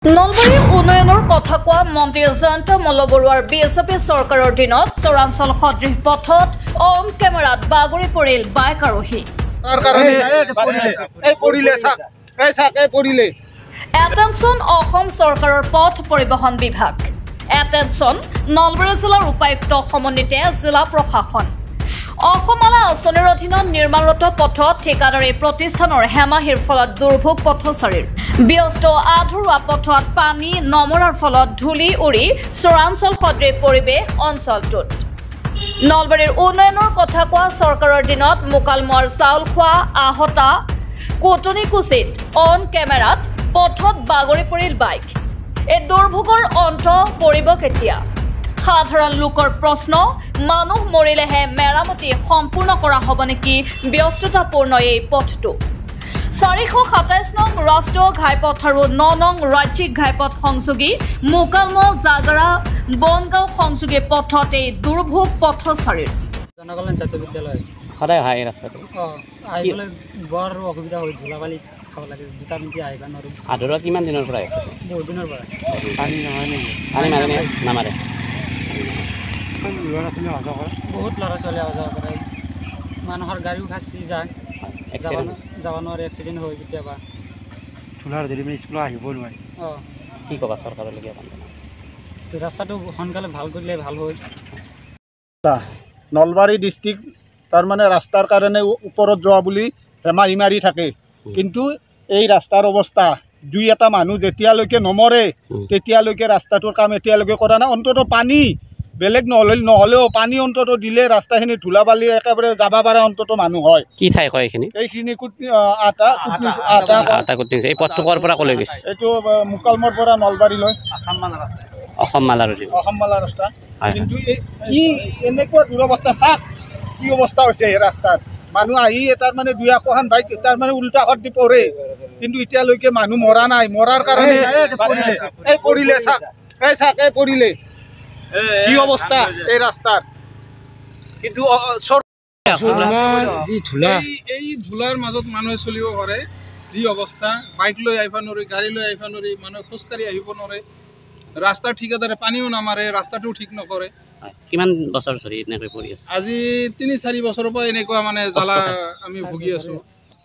নলবাৰী উন্নয়নৰ কথা কোৱা মন্ত্ৰী জয়ন্ত মল্লবৰুৱাৰ বিজেপি চৰকাৰৰ দিনত চৰাঞ্চল সদৃশ পথত অন কেমেৰাত বাগৰি পৰিল বাইক আৰোহী। এটেনশ্যন অসম চৰকাৰৰ পথ পৰিবহণ বিভাগ, এটেনশ্যন নলবাৰী জিলাৰ উপায়ুক্ত সমন্বিতে জিলা প্ৰশাসন। অসমমালা আঁচনিৰ অধীনত নিৰ্মাণৰত পথত ঠিকাদাৰী প্ৰতিষ্ঠানৰ হেমাহিৰ ফলত দুৰ্ভোগ পথচাৰীৰ। ব্যস্ত আধৰুৱা পথত পানী নমৰাৰ ফলত ধূলি উৰি চৰাঞ্চল সদৃশ পৰিৱেশ অঞ্চলটোত। নলবাৰীৰ উন্নয়নৰ কথা কোৱা চৰকাৰৰ দিনত মোকালমোৱাৰ চাউল খোৱা আহতা কোটনিকুচিত অন কেমেৰাত পথত বাগৰি পৰিল বাইক। এই দুৰ্ভোগৰ অন্ত পৰিব কেতিয়া? সাধাৰণ লোকৰ প্ৰশ্ন, মানুহ মৰিলেহে মেৰামতি সম্পূৰ্ণ কৰা হ'ব নেকি ব্যস্ততাপূৰ্ণ এই পথটো? 427 নং ৰাষ্ট্ৰীয় ঘাইপথ আৰু 9 নং ৰাজ্যিক ঘাইপথ সংযোগী মোকালমো জাগৰা বনগাঁও সংযোগী পথত এই দুৰ্ভোগ পথচাৰীৰ। জনকল্যাণ জাতীয় বিদ্যালয় সদায় হয় এই ৰাস্তাটো আহিবলৈ বৰ অসুবিধা হয়, ধূলাবালি খাব লাগে, জোতা পিন্ধি আহিব নোৱাৰোঁ। আধৰুৱা কিমান দিনৰ পৰা আছে? বহুত দিনৰ পৰা। পানী নহয় নেকি? পানী মাৰে নে নামাৰে? ল'ৰা ছোৱালী অহা যোৱা কৰে, বহুত ল'ৰা ছোৱালী অহা যোৱা কৰে, মানুহৰ গাড়ীও খাচি যায়, যাব নোৱাৰে, এক্সিডেণ্ট হয় কেতিয়াবা। ধূলাৰ যদি মানে স্কুলত আহিব নোৱাৰি। কি ক'বা চৰকাৰলৈকে? ৰাস্তাটো সোনকালে ভাল কৰিলে ভাল হয়। নলবাৰী ডিষ্ট্ৰিক্ট তাৰমানে ৰাস্তাৰ কাৰণে ওপৰত যোৱা বুলি হেমাহি মাৰি থাকে, কিন্তু এই ৰাস্তাৰ অৱস্থা দুই এটা মানুহ যেতিয়ালৈকে নমৰে তেতিয়ালৈকে ৰাস্তাটোৰ কাম এতিয়ালৈকে কৰা নাই। অন্ততঃ পানী বেলেগ নহ'লেও পানী অন্ততঃ দিলে ৰাস্তাখিনি ধূলাবালি একেবাৰে যাব পাৰে অন্ততঃ মানুহ হয়। কি ঠাই কয় এইখিনি? এইখিনি এই পথটো ক'ৰ পৰা ক'লৈ গৈছে? এইটো মোকালমোৰ পৰা নলবাৰীলৈ অসমমালা ৰাস্তা। কিন্তু ই এনেকুৱা দুৰৱস্থা, চাওক কি অৱস্থা হৈছে এই ৰাস্তাত। মানুহ আহি তাৰমানে দুই একোখন বাইক তাৰমানে উল্টা ঘৰত দি পৰে, কিন্তু এতিয়ালৈকে মানুহ মৰা নাই। মৰাৰ কাৰণে পৰিলে চাওক, এই পৰিলে কি অৱস্থা এই ৰাস্তাৰ। কিন্তু যি ধূলা, এই ধূলাৰ মাজত মানুহে চলিব পাৰে, যি অৱস্থা, বাইক লৈ আহিব নোৱাৰি, গাড়ী লৈ আহিব নোৱাৰি, মানুহে খোজকাঢ়ি আহিব নোৱাৰে। ৰাস্তা ঠিকাদাৰে পানীও নামাৰে, ৰাস্তাটোও ঠিক নকৰে। কিমান বছৰ ধৰি এনেকৈ পৰি আছে? আজি 3-4 বছৰৰ পৰা এনেকুৱা মানে জ্বালা আমি ভুগি আছোঁ,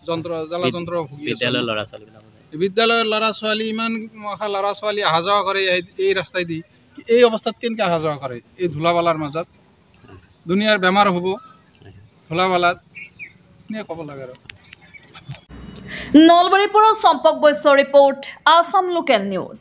জ্বালা যন্ত্ৰ ভুগি আছোঁ। বিদ্যালয়ৰ ল'ৰা ছোৱালীবিলাক, বিদ্যালয়ৰ ল'ৰা ছোৱালী, ইমান ল'ৰা ছোৱালী অহা যোৱা কৰে এই ৰাস্তাইদি। এই অৱস্থাত কেনেকৈ অহা যোৱা কৰে এই ধূলাবালাৰ মাজত? দুনিয়াৰ বেমাৰ হ'ব ধূলাবালাত, এনে ক'ব লাগে আৰু। নলবাৰীৰ পৰা চম্পক বৈশ্যৰ ৰিপৰ্ট, আছাম লোকেল নিউজ।